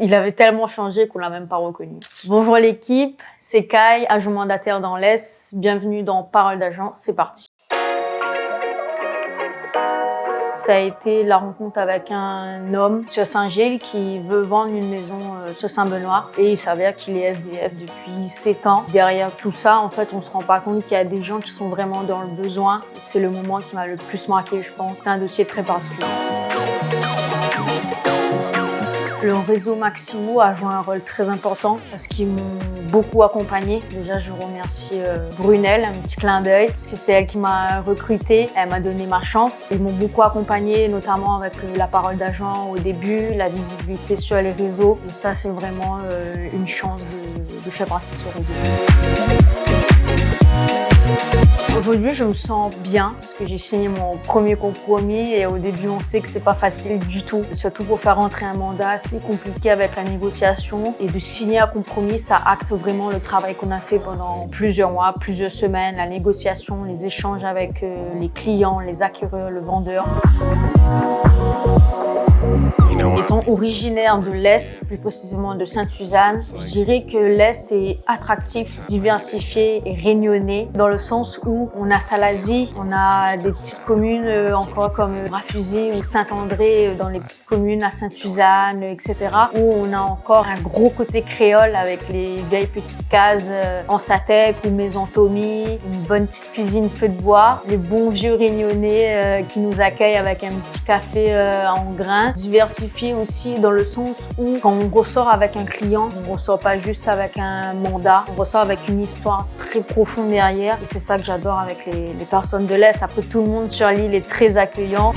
Il avait tellement changé qu'on l'a même pas reconnu. Bonjour l'équipe, c'est Kai, agent mandataire dans l'Est. Bienvenue dans Parole d'agent, c'est parti. Ça a été la rencontre avec un homme sur Saint-Gilles qui veut vendre une maison sur Saint-Benoît et il s'avère qu'il est SDF depuis 7 ans. Derrière tout ça, en fait, on se rend pas compte qu'il y a des gens qui sont vraiment dans le besoin. C'est le moment qui m'a le plus marqué, je pense. C'est un dossier très particulier. Le réseau Maximo a joué un rôle très important parce qu'ils m'ont beaucoup accompagnée. Déjà, je remercie Brunel, un petit clin d'œil, parce que c'est elle qui m'a recrutée. Elle m'a donné ma chance. Ils m'ont beaucoup accompagnée, notamment avec la parole d'agent au début, la visibilité sur les réseaux. Et ça, c'est vraiment une chance de faire partie de ce réseau. Aujourd'hui, je me sens bien parce que j'ai signé mon premier compromis et au début, on sait que c'est pas facile du tout. Surtout pour faire rentrer un mandat, c'est compliqué avec la négociation et de signer un compromis, ça acte vraiment le travail qu'on a fait pendant plusieurs mois, plusieurs semaines, la négociation, les échanges avec les clients, les acquéreurs, le vendeur. Étant originaire de l'Est, plus précisément de Sainte-Suzanne, je dirais que l'Est est attractif, diversifié et rayonné dans le sens où on a Salazie, on a des petites communes encore comme Rafusy ou Saint-André dans les petites communes à Sainte-Suzanne, etc. où on a encore un gros côté créole avec les vieilles petites cases en Satec ou Maison Tommy, une bonne petite cuisine feu de bois, les bons vieux Réunionnais qui nous accueillent avec un petit café en grains. Diversifié aussi dans le sens où quand on ressort avec un client, on ressort pas juste avec un mandat, on ressort avec une histoire très profonde derrière et c'est ça que j'adore avec les personnes de l'Est. Après, tout le monde sur l'île est très accueillant.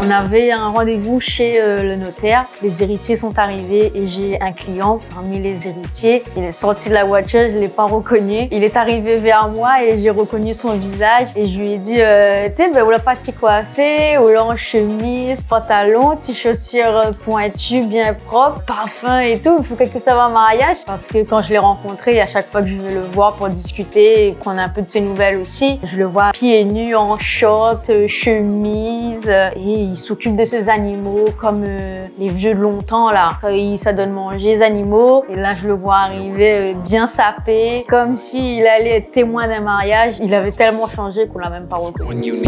On avait un rendez-vous chez le notaire. Les héritiers sont arrivés et j'ai un client parmi les héritiers. Il est sorti de la voiture, je ne l'ai pas reconnu. Il est arrivé vers moi et j'ai reconnu son visage et je lui ai dit où la partie coiffée, ou là en chemise, pantalon, petites chaussures pointues, bien propres, parfum et tout. Il faut que ça va en mariage parce que quand je l'ai rencontré, à chaque fois que je vais le voir pour discuter et prendre un peu de ses nouvelles aussi, je le vois pieds nus, en short, chemise et il s'occupe de ses animaux comme les vieux de longtemps là. Ça donne manger les animaux et là je le vois arriver bien sapé, comme s'il allait être témoin d'un mariage. Il avait tellement changé qu'on l'a même pas reconnu.